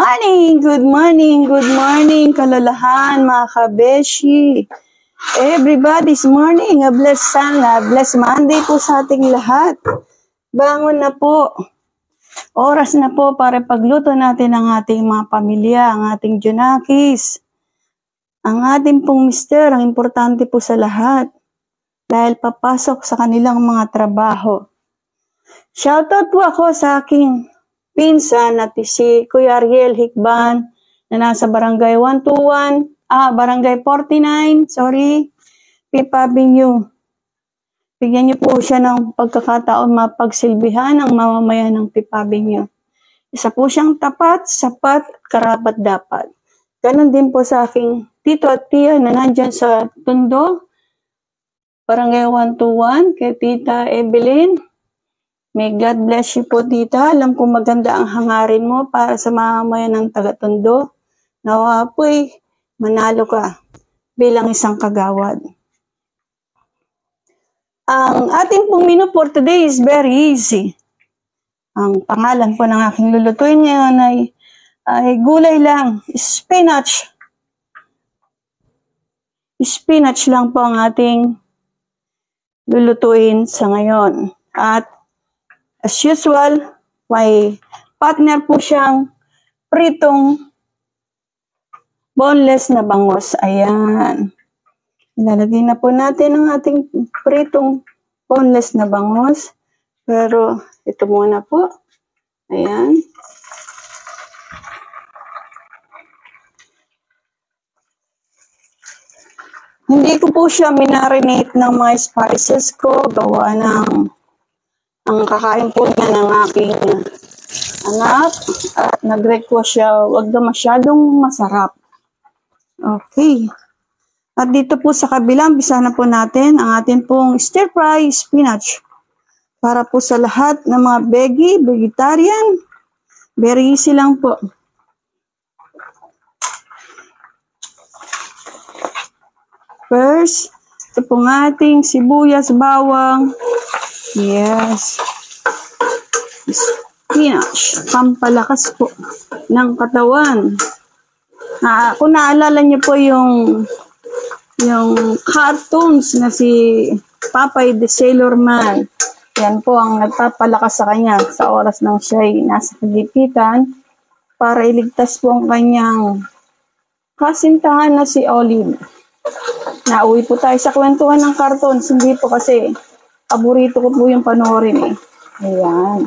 Good morning, kalalahan, mga kabeshi. Everybody's morning, a blessed Monday po sa ating lahat. Bangon na po. Oras na po para pagluto natin ang ating mga pamilya, ang ating junakis. Ang ating pong mister, ang importante po sa lahat. Dahil papasok sa kanilang mga trabaho. Shoutout po ako sa aking pinsan at si Kuya Ariel Hikban na nasa barangay 49, Pipa Avenue. Bigyan niyo po siya ng pagkakataon mapagsilbihan ang mamamayan ng Pipa Avenue. Isa po siyang tapat, sapat, karapat dapat. Ganon din po sa aking tito at tiya na nandyan sa Tondo, barangay 121, kay Tita Evelyn. May God bless you po, tita. Alam ko maganda ang hangarin mo para sa mamamayan ng taga-Tondo. Nawa po'y manalo ka bilang isang kagawad. Ang ating pong menu for today is very easy. Ang pangalan po ng aking lulutuin ngayon ay gulay lang, spinach. Spinach lang po ang ating lulutuin sa ngayon. At as usual, may partner po siyang pritong boneless na bangus. Ayan. Ilalagay na po natin ang ating pritong boneless na bangus. Pero ito muna po. Ayan. Hindi ko po siya minarinate ng mga spices ko. Gawa ng ang kakain po niya ng aking anak at nag-request siya, wag na masyadong masarap. Okay. At dito po sa kabilang, bisa na po natin ang atin pong stir-fry spinach. Para po sa lahat ng mga vegetarian, very easy lang po. First, ito pong ating sibuyas, bawang. Yes. Spinach. Pampalakas po ng katawan. Kung naalala niyo po yung cartoons na si Popeye the Sailor Man. Yan po ang nagpapalakas sa kanya sa oras ng siya'y nasa kagipitan para iligtas po ang kanyang kasintahan na si Olive. Nauwi po tayo sa kwentuhan ng cartoons. Hindi po kasi paborito ko po yung panoorin eh. Ayan.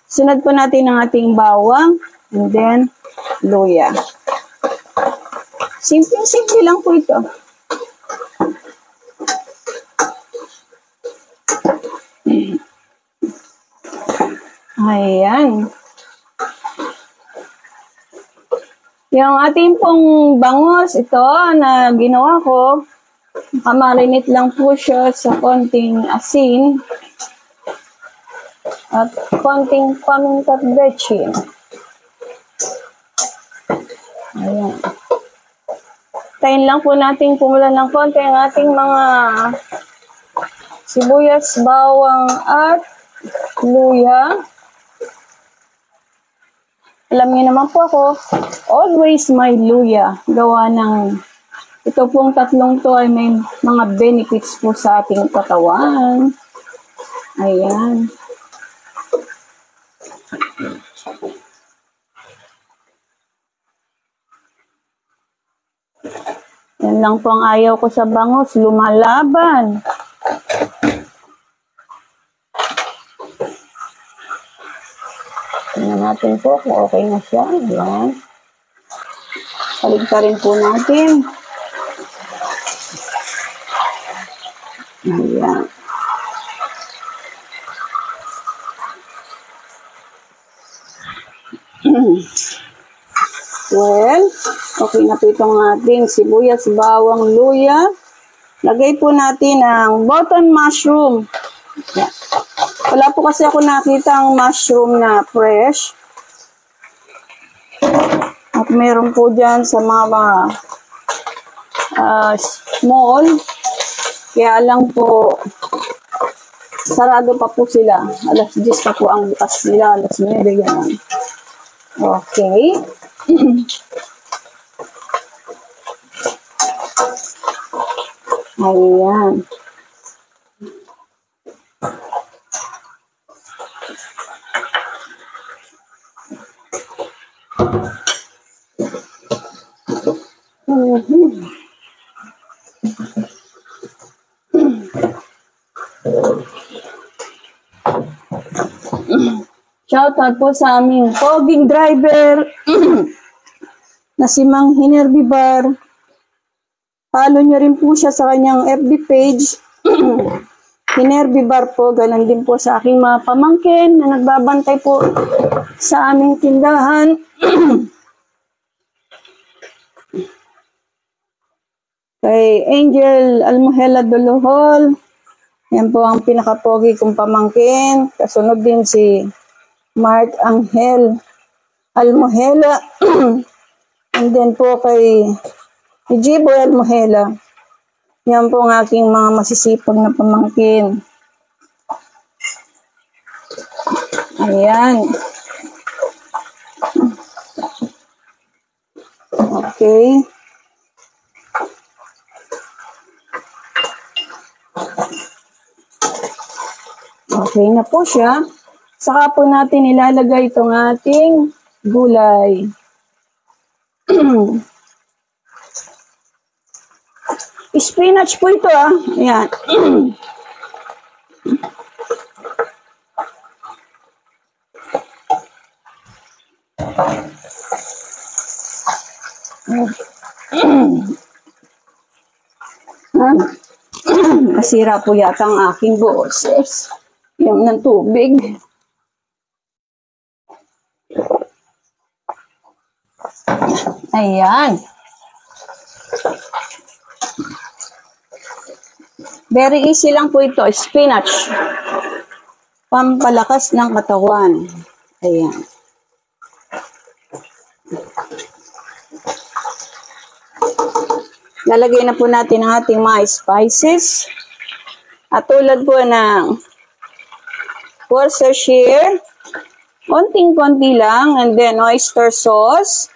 Sunod po natin ang ating bawang and then luya. Simple lang po ito. Ayan. Yung ating pong bangus, ito na ginawa ko, makamarinate lang po siya sa konting asin at konting paminta at bechin. Ayan. Tayin lang po natin kumulan ng konti ang ating mga sibuyas, bawang at luya. Alam niyo naman po ako, always may luya. Gawa ng ito pong tatlong to ay may mga benefits po sa ating katawan. Ayan. Yan lang po ang ayaw ko sa bangus, lumalaban. Tingnan natin po kung okay na siya. Ayan. Paligtarin po natin. Ayan. Well, okay na po itong ating sibuyas, bawang, luya. Lagay po natin ang button mushroom. Ayan. Wala po kasi ako nakita ang mushroom na fresh. At meron po dyan sa mga small. Kaya lang po, Sarado pa po sila. Alas 10 pa po ang bukas nila. Alas 9, gano'n. Okay. Ayan. Shoutout po sa aming poging driver na si Mang Hinerby Bar. Follow nyo rin po siya sa kanyang FB page. Hinerby Bar po. Ganon din po sa aking mga pamangkin na nagbabantay po sa aming tindahan. Kay Angel Almuhela Duluhol. Yan po ang pinakapogi kong pamangkin. Kasunod din si Mark Angel Almuhela. And then po kay Jibo Almuhela. Yan po ang aking mga masisipag na pamangkin. Ayan. Okay. Okay na po siya. Saka po natin ilalagay itong ating gulay. Spinach po ito ah. Ayan. Nasira po yata ang aking boses. Yung ng tubig. Ayan. Very easy lang po ito. Spinach. Pampalakas ng katawan. Ayan. Lalagay na po natin ang ating mga spices. At tulad po ng Worcestershire, konting-konti lang, and then oyster sauce.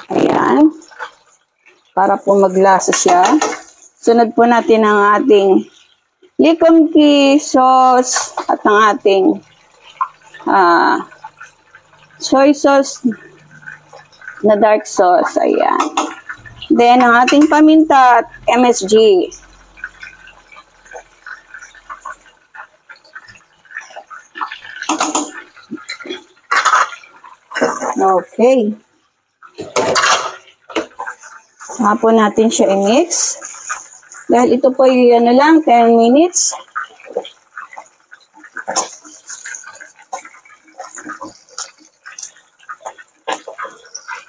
Ayan. Para po maglasa siya. Sunod po natin ang ating likomki sauce at ang ating soy sauce na dark sauce. Ayan. Then, ang ating paminta at MSG. Okay. Saka po natin siya i-mix. Dahil ito po yung lang, 10 minutes.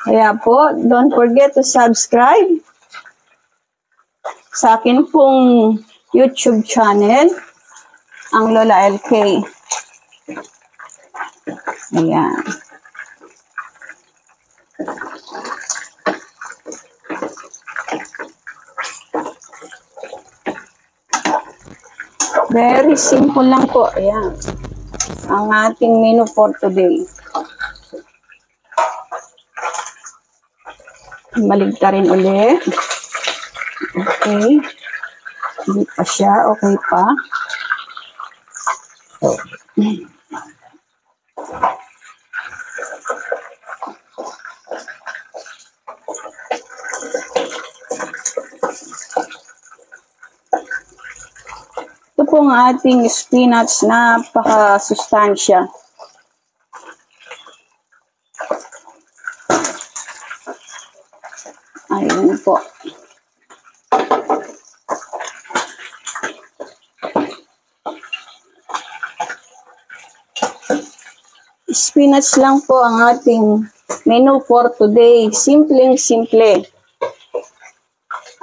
Kaya po, don't forget to subscribe sa akin pong YouTube channel, ang Lola LK. Ayan. Very simple lang po. Ayan. Ang ating menu for today. Baligtarin ulit. Okay. Hindi pa siya. Okay pa. Ito po ang ating spinach. Napaka-sustansya. Ayun po. Spinach lang po ang ating menu for today. Simpleng-simple.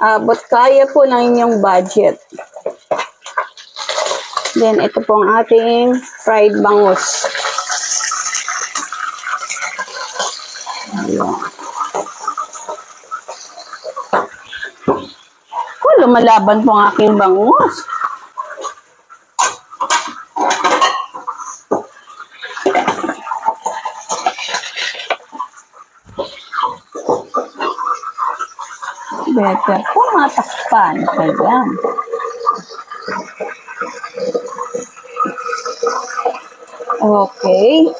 But kaya po ng inyong budget. Then, ito po ang ating fried bangus. Ayan. lumalaban po ang aking bangus. Better po matakpan. Ayan. Okay.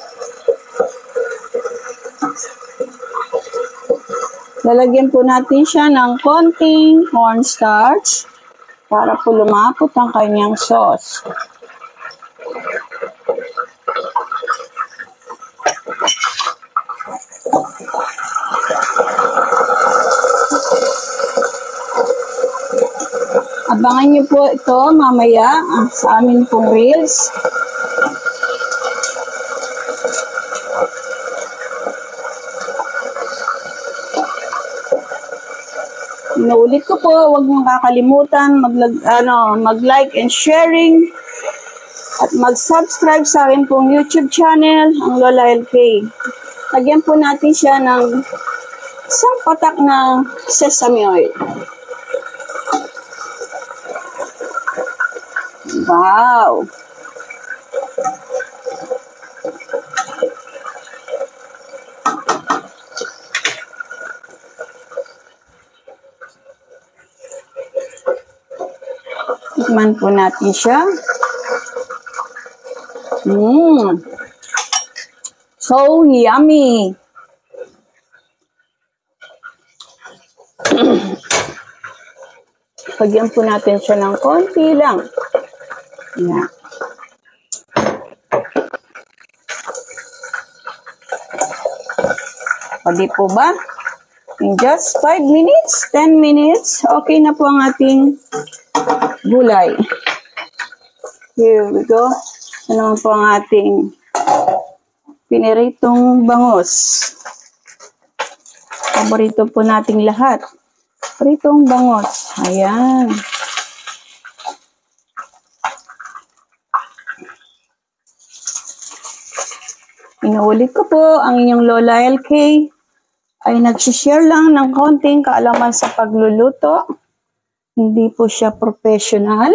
Lalagyan po natin siya ng konting cornstarch para po lumapot ang kanyang sauce. Abangan niyo po ito mamaya sa amin pong reels. Inuulit ko po, huwag mong kakalimutan mag-like and sharing at mag-subscribe sa akin pong YouTube channel, ang Lola LK. Lagyan po natin siya ng isang patak ng sesame oil. Wow! Tikman po natin siya. So yummy! Pagyan po natin siya ng konti lang. Yan. Pwede po ba? In just 5 minutes, 10 minutes, okay na po ang ating gulay. Here we go. Ano po ang ating piniritong bangus. Paborito po nating lahat. Pritong bangus. Ayan. Inuulit ko po, ang inyong Lola LK ay nagsishare lang ng konting kaalaman sa pagluluto. Hindi po siya professional.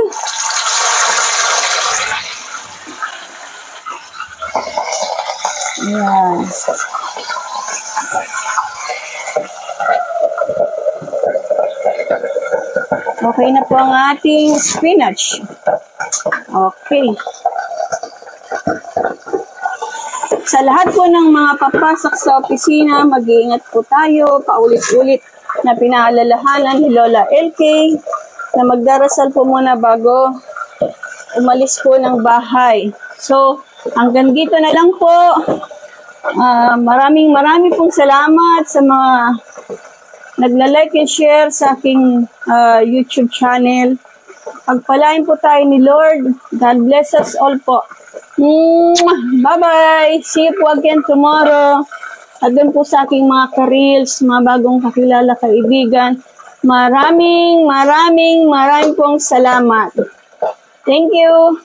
Ayan. Okay na po ang ating spinach. Okay. Sa lahat po ng mga papasok sa opisina, mag-iingat po tayo, paulit-ulit na pinaalalahanan ni Lola LK na magdarasal po muna bago umalis po ng bahay. So, hanggang dito na lang po. Maraming pong salamat sa mga nagla-like and share sa aking YouTube channel. Pagpalain po tayo ni Lord. God bless us all po. Bye-bye! See you po again tomorrow. At dun po sa aking mga ka-reels, mga bagong kakilala kaibigan. Maraming pong salamat. Thank you!